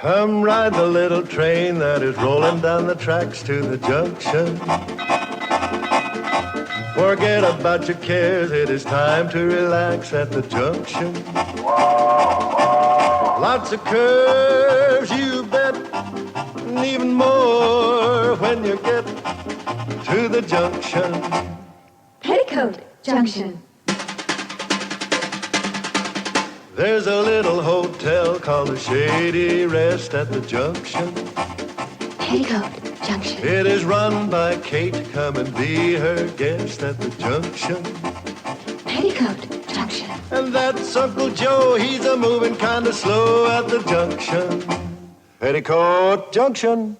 Come ride the little train that is rolling down the tracks to the junction. Forget about your cares, it is time to relax at the junction. Lots of curves, you bet, and even more when you get to the junction. Petticoat Junction. There's a little hotel called the Shady Rest at the junction. Petticoat Junction. It is run by Kate. Come and be her guest at the junction. Petticoat Junction. And that's Uncle Joe. He's a moving kind of slow at the junction. Petticoat Junction.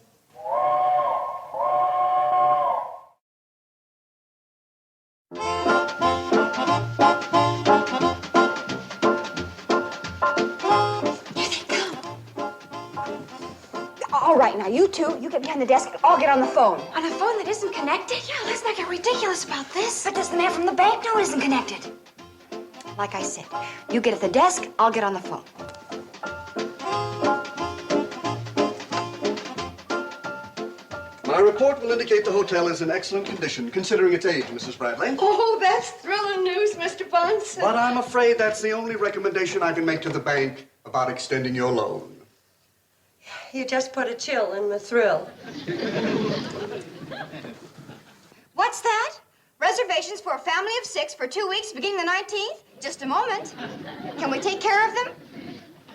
All right, now you two, you get behind the desk. I'll get on the phone. On a phone that isn't connected? Yeah, let's not get ridiculous about this. But does the man from the bank know it isn't connected? Like I said, you get at the desk, I'll get on the phone. My report will indicate the hotel is in excellent condition, considering its age, Mrs. Bradley. Oh, that's thrilling news, Mr. Bunce. But I'm afraid that's the only recommendation I can make to the bank about extending your loan. You just put a chill in the thrill. What's that? Reservations for a family of 6 for 2 weeks beginning the 19th? Just a moment. Can we take care of them?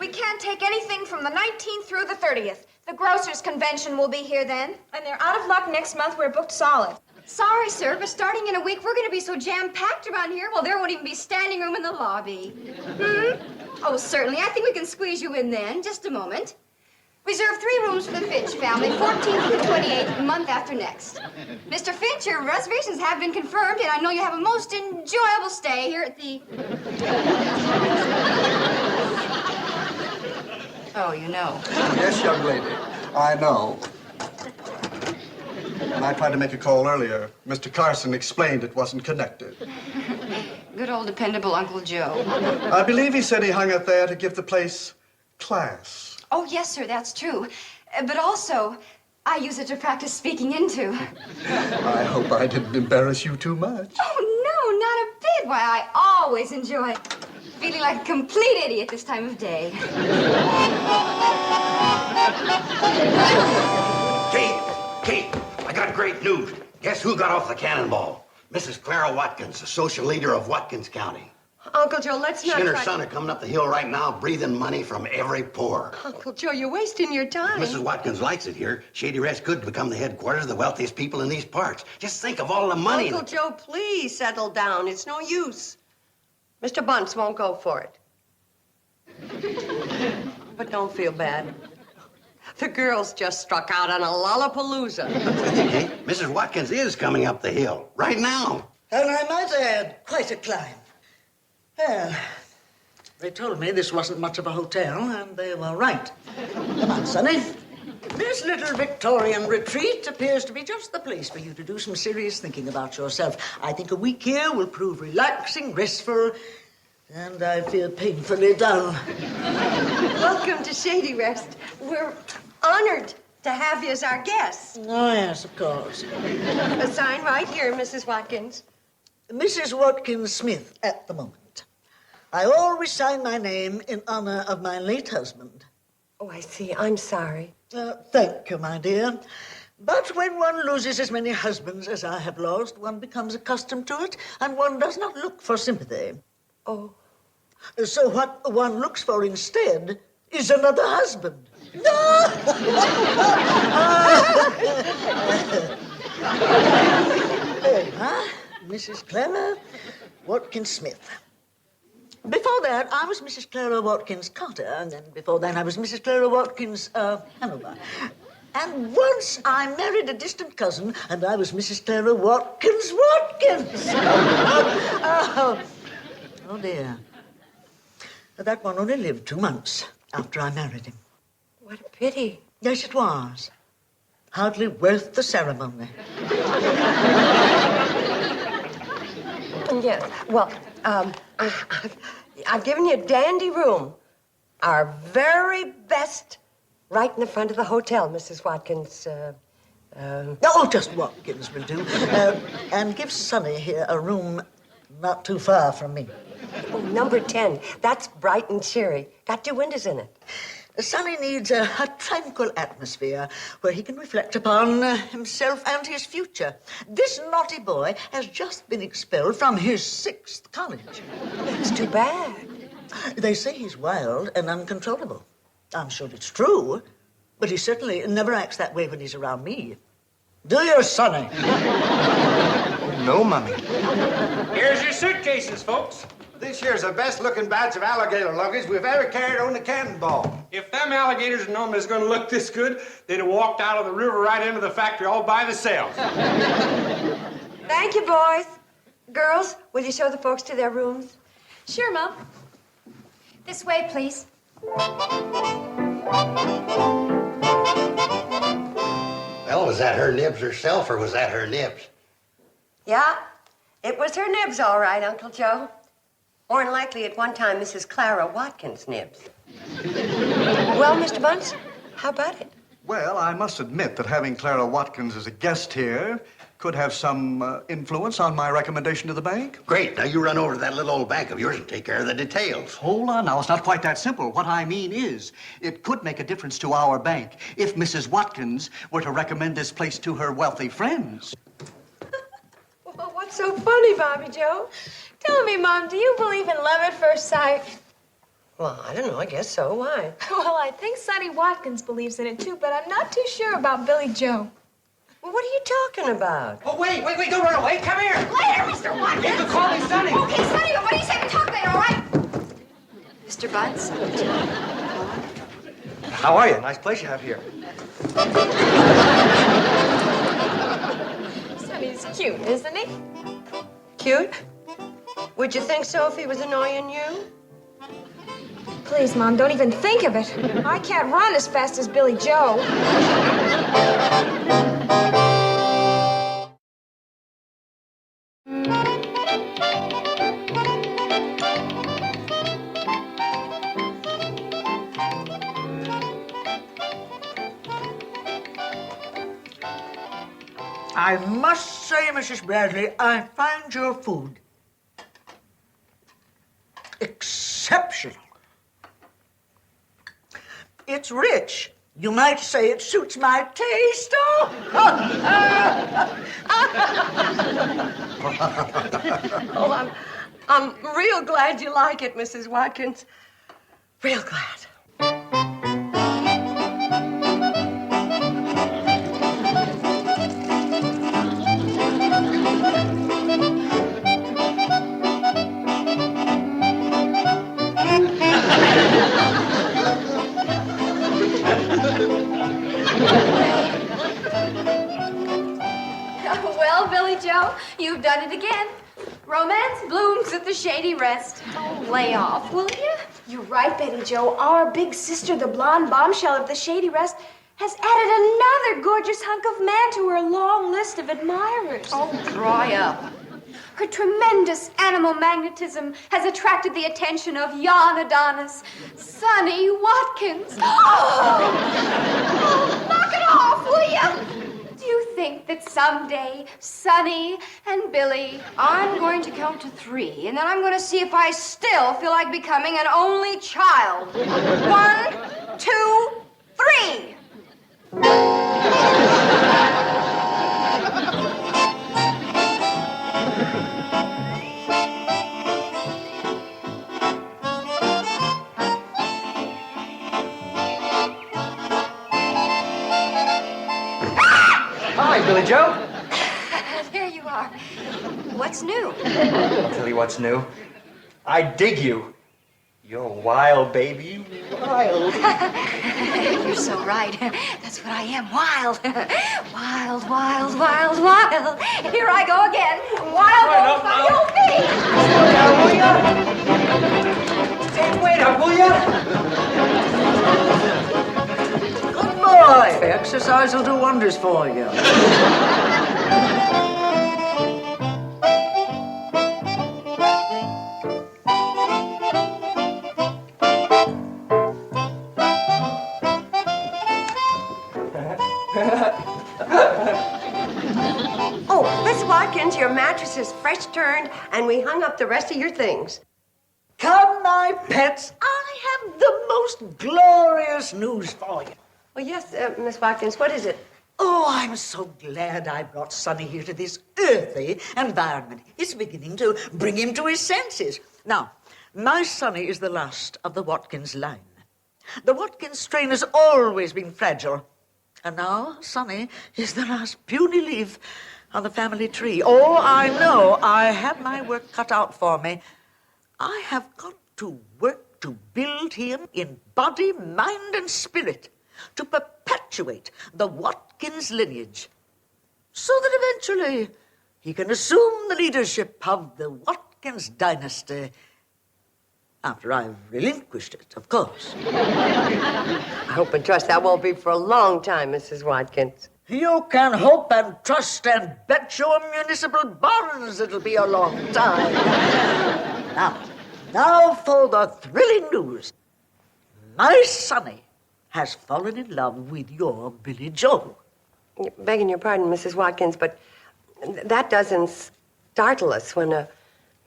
We can't take anything from the 19th through the 30th. The grocers' convention will be here then. And they're out of luck next month. We're booked solid. Sorry, sir, but starting in a week, we're going to be so jam-packed around here, well, there won't even be standing room in the lobby. Oh, certainly. I think we can squeeze you in then. Just a moment. Reserve 3 rooms for the Finch family, 14th through 28th, month after next. Mr. Finch, your reservations have been confirmed, and I know you have a most enjoyable stay here at the... Oh, you know. Yes, young lady, I know. When I tried to make a call earlier, Mr. Carson explained it wasn't connected. Good old dependable Uncle Joe. I believe he said he hung up there to give the place class. Oh, yes, sir, that's true. But also, I use it to practice speaking into. I hope I didn't embarrass you too much. Oh, no, not a bit. Why, I always enjoy feeling like a complete idiot this time of day. Kate, I got great news. Guess who got off the cannonball? Mrs. Clara Watkins, the social leader of Watkins County. Uncle Joe, let's She not and her try... son are coming up the hill right now, breathing money from every pore. Uncle Joe, you're wasting your time. Mrs. Watkins likes it here. Shady Rest could become the headquarters of the wealthiest people in these parts. Just think of all the money. Uncle Joe, please settle down. It's no use. Mr. Bunce won't go for it. But don't feel bad. The girls just struck out on a lollapalooza. Hey, Mrs. Watkins is coming up the hill right now. And I might add, quite a climb. Well, they told me this wasn't much of a hotel, and they were right. Come on, Sonny. This little Victorian retreat appears to be just the place for you to do some serious thinking about yourself. I think a week here will prove relaxing, restful, and I feel painfully dull. Welcome to Shady Rest. We're honored to have you as our guests. Oh, yes, of course. A sign right here, Mrs. Watkins. Mrs. Watkins Smith at the moment. I always sign my name in honor of my late husband. Oh, I see. I'm sorry. Thank you, my dear. But when one loses as many husbands as I have lost, one becomes accustomed to it, and one does not look for sympathy. Oh. So what one looks for instead is another husband. Mrs. Clara Watkins Smith. Before that, I was Mrs. Clara Watkins Carter, and then before that, I was Mrs. Clara Watkins Hanover. And once I married a distant cousin, and I was Mrs. Clara Watkins. Oh, dear. That one only lived 2 months after I married him. What a pity. Yes, it was. Hardly worth the ceremony. Yes. Well, I've given you a dandy room. Our very best Right in the front of the hotel, Mrs. Watkins. Oh, just Watkins will do. And give Sonny here a room not too far from me. Oh, number 10. That's bright and cheery. Got 2 windows in it. Sonny needs a tranquil atmosphere where he can reflect upon himself and his future. This naughty boy has just been expelled from his 6th college. It's too bad. They say he's wild and uncontrollable. I'm sure it's true, but he certainly never acts that way when he's around me. Do you, Sonny? No, Mummy. Here's your suitcases, folks. This here's the best-looking batch of alligator luggage we've ever carried on the cannonball. If them alligators had known it was going to look this good, they'd have walked out of the river right into the factory all by themselves. Thank you, boys. Girls, will you show the folks to their rooms? Sure, Mom. This way, please. Well, was that her nibs herself, or was that her nibs? Yeah, it was her nibs, all right, Uncle Joe. More than likely, at one time, Mrs. Clara Watkins' nibs. Well, Mr. Bunce, how about it? Well, I must admit that having Clara Watkins as a guest here could have some influence on my recommendation to the bank. Great. Now you run over to that little old bank of yours and take care of the details. Hold on now, it's not quite that simple. What I mean is, it could make a difference to our bank if Mrs. Watkins were to recommend this place to her wealthy friends. Well, what's so funny, Bobbie Jo? Tell me, Mom, do you believe in love at first sight? Well, I don't know. I guess so. Why? Well, I think Sonny Watkins believes in it, too, but I'm not too sure about Billie Jo. Well, what are you talking about? Oh, wait, don't run away. Come here. Later, Mr. Watkins. You can call me Sonny. Okay, Sonny, but what do you say we talk later, all right? Mr. Bunce? How are you? Nice place you have here. Sonny's cute, isn't he? Cute? Would you think so if he was annoying you? Please, Mom, don't even think of it. I can't run as fast as Billie Jo. I must say, Mrs. Bradley, I find your food exceptional. It's rich. You might say it suits my taste. Oh, I'm real glad you like it, Mrs. Watkins. Real glad. Well, Billie Jo, you've done it again. Romance blooms at the Shady Rest. Oh, lay off, will you? You're right, Betty Jo. Our big sister, the blonde bombshell of the Shady Rest, has added another gorgeous hunk of man to her long list of admirers. Oh, dry up. Her tremendous animal magnetism has attracted the attention of yon Adonis, Sonny Watkins. Oh, knock it off, will you? Do you think that someday, Sonny and Billie, I'm going to count to 3, and then I'm going to see if I still feel like becoming an only child? 1, 2, 3. Hi, Billie Jo. There you are. What's new? I'll tell you what's new. I dig you. You're wild, baby. Wild. You're so right. That's what I am. Wild. Wild, wild, wild, wild. Here I go again. Wild wolf, Slow down, will ya? Wait up, will ya? Good boy. Exercise will do wonders for you. mattresses fresh turned, and we hung up the rest of your things. Come, my pets, I have the most glorious news for you. Well, yes, Miss Watkins, what is it? Oh, I'm so glad I brought Sonny here to this earthy environment. It's beginning to bring him to his senses. Now, my Sonny is the last of the Watkins line. The Watkins strain has always been fragile. And now Sonny is the last puny leaf on the family tree. Oh, I know I have my work cut out for me. I have got to work to build him in body, mind, and spirit, to perpetuate the Watkins lineage, so that eventually he can assume the leadership of the Watkins dynasty, after I've relinquished it, of course. I hope and trust that won't be for a long time, Mrs. Watkins. You can hope and trust and bet your municipal bonds it'll be a long time. Now for the thrilling news. My Sonny has fallen in love with your Billie Jo. Begging your pardon, Mrs. Watkins, but that doesn't startle us when a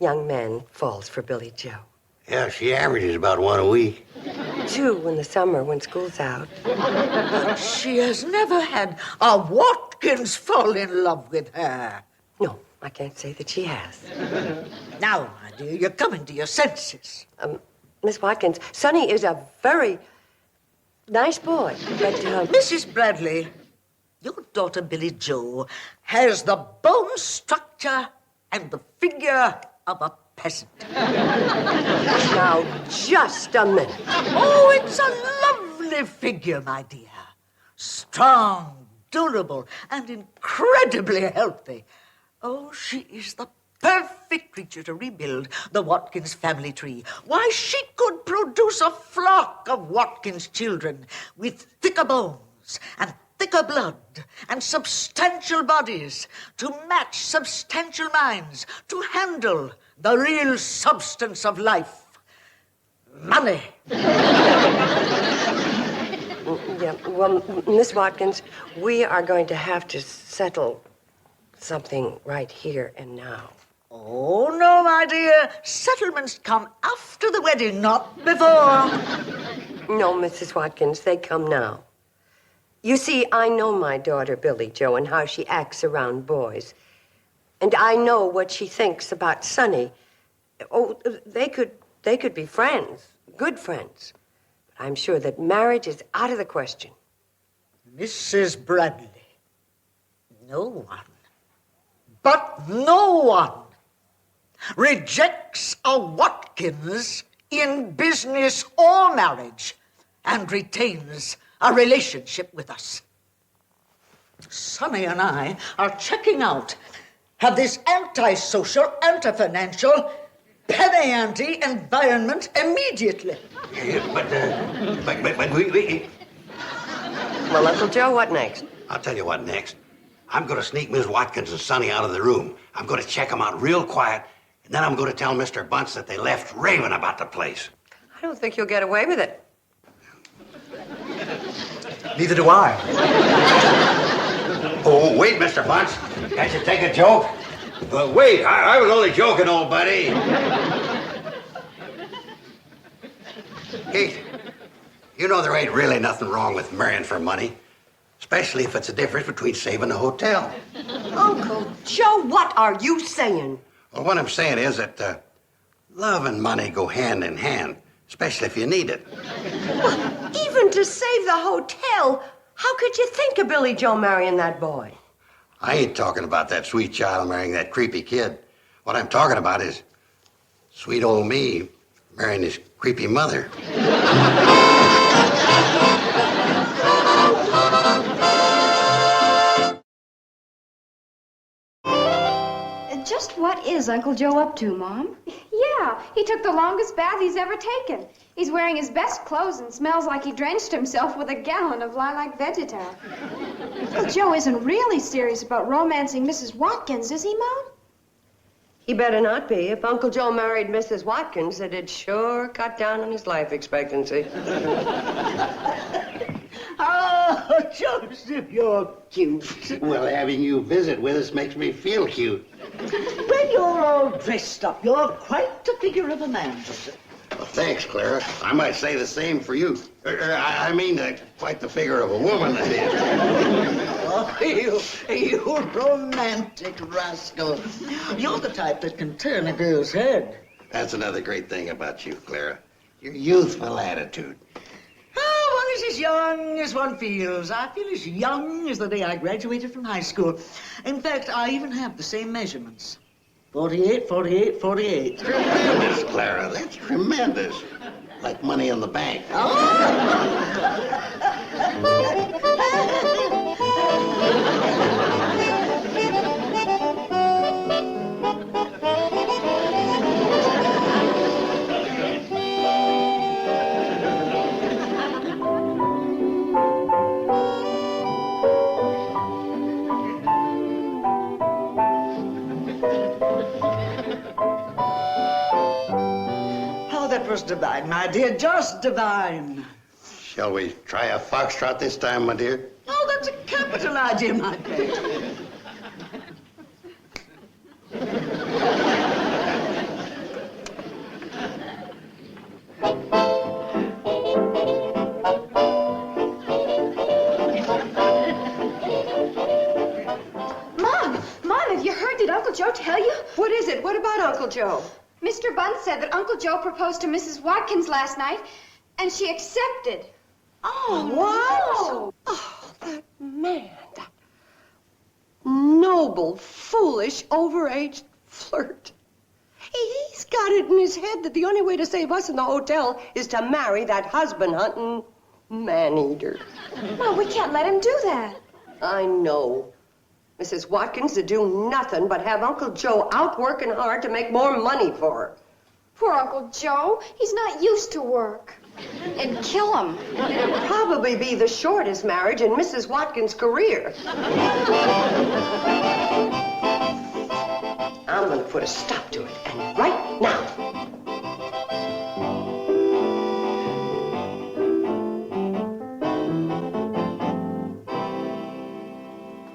young man falls for Billie Jo. Yeah, she averages about one a week. 2 in the summer when school's out. But she has never had a Watkins fall in love with her. No, I can't say that she has. Now, my dear, you're coming to your senses. Miss Watkins, Sonny is a very nice boy, but... Mrs. Bradley, your daughter Billie Jo has the bone structure and the figure of a peasant. Now, just a minute. Oh, it's a lovely figure, my dear. Strong, durable, and incredibly healthy. Oh, she is the perfect creature to rebuild the Watkins family tree. Why, she could produce a flock of Watkins children with thicker bones and thicker blood and substantial bodies to match substantial minds, to handle the real substance of life. Money. Yeah, well, Miss Watkins, we are going to have to settle something right here and now. Oh, no, my dear. Settlements come after the wedding, not before. No, Mrs. Watkins, they come now. You see, I know my daughter, Billie Jo, and how she acts around boys. And I know what she thinks about Sonny. Oh, they could be friends, good friends. But I'm sure that marriage is out of the question. Mrs. Bradley, no one, but no one, rejects a Watkins in business or marriage and retains a relationship with us. Sonny and I are checking out of this antisocial, anti-financial, penny-ante environment immediately. But we... Well, Uncle Joe, what next? I'll tell you what next. I'm going to sneak Miss Watkins and Sonny out of the room. I'm going to check them out real quiet, and then I'm going to tell Mr. Bunce that they left raving about the place. I don't think you'll get away with it. Neither do I. Oh, wait, Mr. Bunce. Can't you take a joke? Wait, I was only joking, old buddy. Kate, you know there ain't really nothing wrong with marrying for money, especially if it's a difference between saving a hotel. Uncle Joe, what are you saying? Well, what I'm saying is that love and money go hand in hand, especially if you need it. Well, even to save the hotel, how could you think of Billie Jo marrying that boy? I ain't talking about that sweet child marrying that creepy kid. What I'm talking about is sweet old me marrying his creepy mother. Just what is Uncle Joe up to, Mom? Yeah, he took the longest bath he's ever taken. He's wearing his best clothes and smells like he drenched himself with a gallon of lilac Vegetal. Uncle Joe isn't really serious about romancing Mrs. Watkins, is he, Mom? He better not be. If Uncle Joe married Mrs. Watkins, it'd sure cut down on his life expectancy. Oh, Oh, Joseph, you're cute. Well, having you visit with us makes me feel cute. When you're all dressed up, you're quite a figure of a man, Joseph. Well, thanks, Clara. I might say the same for you. I mean, quite the figure of a woman, that is. Oh, you romantic rascal. You're the type that can turn a girl's head. That's another great thing about you, Clara. Your youthful attitude. Oh, one is as young as one feels. I feel as young as the day I graduated from high school. In fact, I even have the same measurements. 48, 48, 48. Tremendous, Clara. That's tremendous. Like money in the bank. That was divine, my dear, just divine. Shall we try a foxtrot this time, my dear? Oh, that's a capital idea, my pet. Mom, have you heard? Did Uncle Joe tell you? What is it? What about Uncle Joe? Mr. Bunce said that Uncle Joe proposed to Mrs. Watkins last night, and she accepted. Oh, what? Oh, that man. That noble, foolish, overaged flirt. He's got it in his head that the only way to save us in the hotel is to marry that husband-hunting man-eater. Mom, we can't let him do that. I know. Mrs. Watkins to do nothing but have Uncle Joe out working hard to make more money for her. Poor Uncle Joe. He's not used to work. And kill him. It'll probably be the shortest marriage in Mrs. Watkins' career. I'm going to put a stop to it, and right now.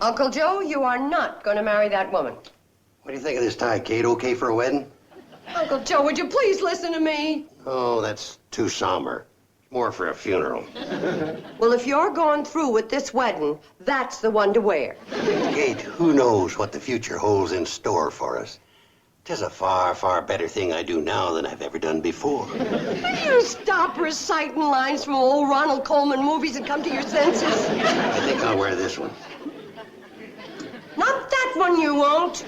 Uncle Joe, you are not going to marry that woman. What do you think of this tie, Kate? Okay for a wedding? Uncle Joe, would you please listen to me? Oh, that's too somber. More for a funeral. Well, if you're going through with this wedding, that's the one to wear. Kate, who knows what the future holds in store for us? 'Tis a far, far better thing I do now than I've ever done before. Will you stop reciting lines from old Ronald Colman movies and come to your senses? I think I'll wear this one. Not that one you won't.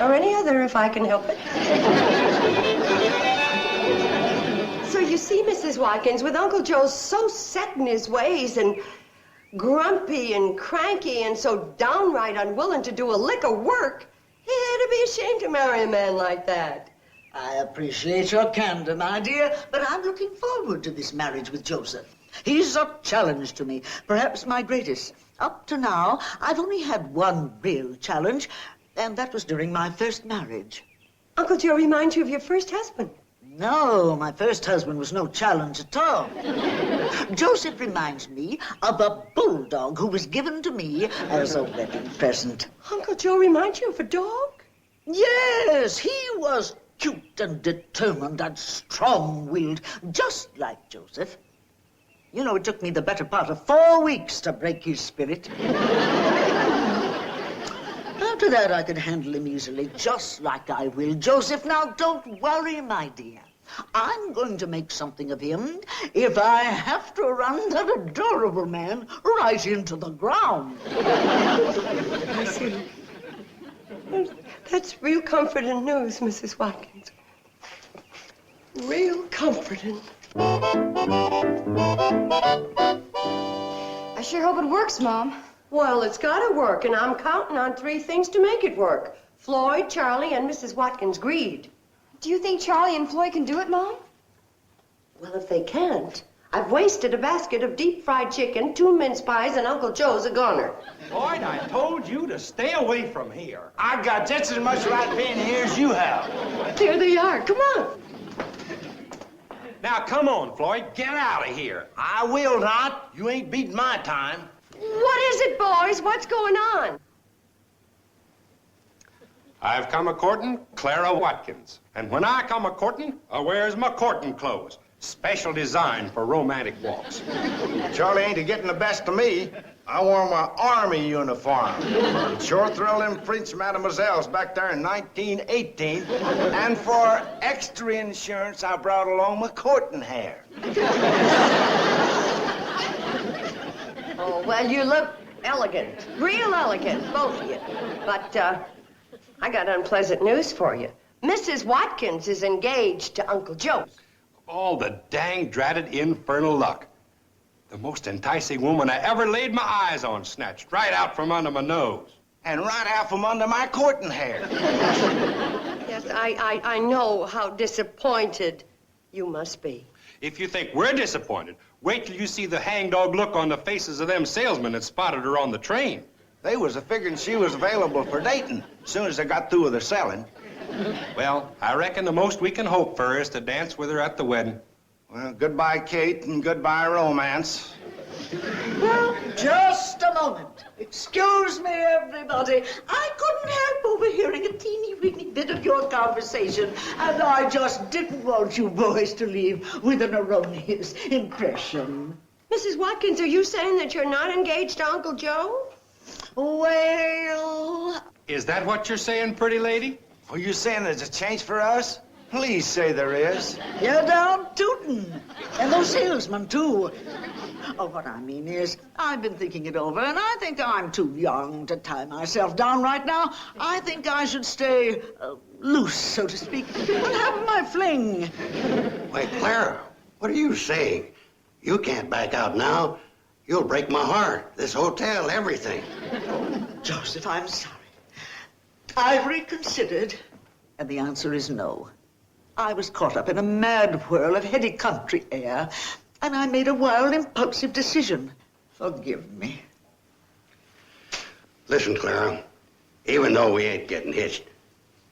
Or any other if I can help it. So you see, Mrs. Watkins, with Uncle Joe so set in his ways and grumpy and cranky and so downright unwilling to do a lick of work, he had to be ashamed to marry a man like that. I appreciate your candor, my dear, but I'm looking forward to this marriage with Joseph. He's a challenge to me, perhaps my greatest. Up to now, I've only had one real challenge, and that was during my first marriage. Uncle Joe reminds you of your first husband. No, my first husband was no challenge at all. Joseph reminds me of a bulldog who was given to me as a wedding present. Uncle Joe reminds you of a dog? Yes, he was cute and determined and strong-willed, just like Joseph. You know, it took me the better part of 4 weeks to break his spirit. After that, I could handle him easily, just like I will Joseph. Now, don't worry, my dear. I'm going to make something of him if I have to run that adorable man right into the ground. I see. That's real comforting news, Mrs. Watkins. Real comforting. I sure hope it works, Mom. Well, it's got to work, and I'm counting on 3 things to make it work. Floyd, Charley, and Mrs. Watkins' greed. Do you think Charley and Floyd can do it, Mom? Well, if they can't, I've wasted a basket of deep-fried chicken, 2 mince pies, and Uncle Joe's a goner. Floyd, I told you to stay away from here. I've got just as much right being here as you have. There they are. Come on. Now, come on, Floyd. Get out of here. I will not. You ain't beating my time. What is it, boys? What's going on? I've come a-courting Clara Watkins. And when I come a-courting, I wears my courting clothes. Special design for romantic walks. Charlie ain't a-getting the best of me. I wore my army uniform. It sure thrilled them French mademoiselles back there in 1918. And for extra insurance, I brought along my courting hair. Oh, well, you look elegant. Real elegant, both of you. But, I got unpleasant news for you. Mrs. Watkins is engaged to Uncle Joe. All the dang dratted infernal luck. The most enticing woman I ever laid my eyes on snatched right out from under my nose. And right out from under my courting hair. Yes, I know how disappointed you must be. If you think we're disappointed, wait till you see the hangdog look on the faces of them salesmen that spotted her on the train. They was a-figuring she was available for dating as soon as they got through with her selling. Well, I reckon the most we can hope for is to dance with her at the wedding. Well, goodbye, Kate, and goodbye, romance. Well, just a moment. Excuse me, everybody. I couldn't help overhearing a teeny-weeny bit of your conversation, and I just didn't want you boys to leave with an erroneous impression. Mrs. Watkins, are you saying that you're not engaged to Uncle Joe? Well... Is that what you're saying, pretty lady? Are you saying there's a change for us? Please say there is. You're down tootin'. And those salesmen, too. Oh, what I mean is, I've been thinking it over, and I think I'm too young to tie myself down right now. I think I should stay loose, so to speak, and have my fling. Why, Clara, what are you saying? You can't back out now. You'll break my heart. This hotel, everything. Joseph, I'm sorry. I've reconsidered, and the answer is no. I was caught up in a mad whirl of heady country air, and I made a wild, impulsive decision. Forgive me. Listen, Clara, even though we ain't getting hitched,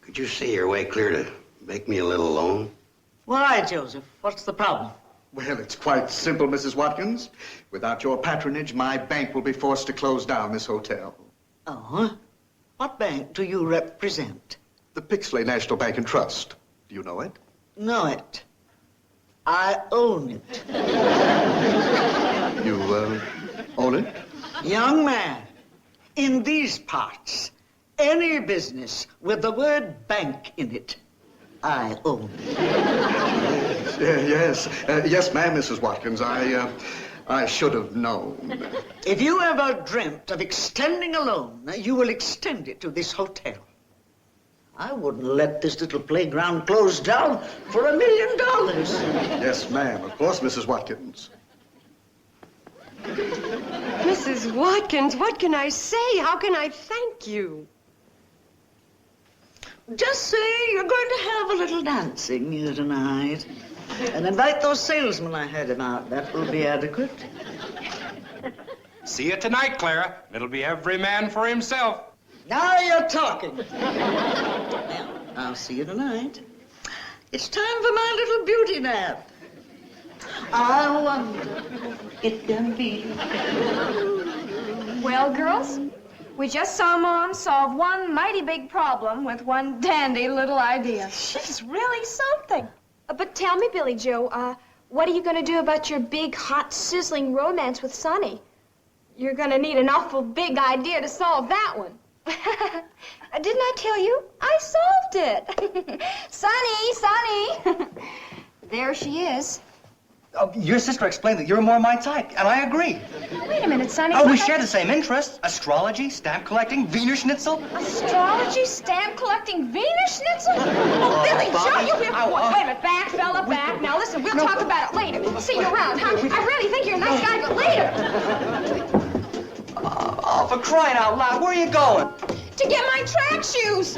could you see your way clear to make me a little loan? Why, Joseph? What's the problem? Well, it's quite simple, Mrs. Watkins. Without your patronage, my bank will be forced to close down this hotel. Oh? What bank do you represent? The Pixley National Bank and Trust. Do you know it? Know it. I own it. You, own it? Young man, in these parts, any business with the word bank in it, I own. Yes, ma'am, Mrs. Watkins. I should have known. If you ever dreamt of extending a loan, you will extend it to this hotel. I wouldn't let this little playground close down for $1 million. Yes, ma'am. Of course, Mrs. Watkins. Mrs. Watkins, what can I say? How can I thank you? Just say you're going to have a little dancing here tonight. And invite those salesmen I heard about. That will be adequate. See you tonight, Clara. It'll be every man for himself. Now you're talking. Well, I'll see you tonight. It's time for my little beauty nap. I wonder if it can be. Well, girls, we just saw Mom solve one mighty big problem with one dandy little idea. She's really something. But tell me, Billie Jo, what are you going to do about your big, hot, sizzling romance with Sonny? You're going to need an awful big idea to solve that one. Didn't I tell you? I solved it. Sonny! There she is. Oh, your sister explained that you're more my type, and I agree. Wait a minute, Sonny. Oh, we share the same interests. Astrology, stamp collecting, Wiener Schnitzel. Astrology, stamp collecting, Wiener Schnitzel? Oh, Billie Jo, you here. Wait a minute, back, fella, back. Now, listen, we'll talk about it later. See you around, huh? I really think you're a nice guy, but later. Oh, for crying out loud, where are you going? To get my track shoes.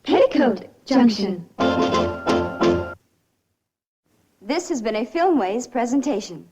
Petticoat Junction. This has been a Filmways presentation.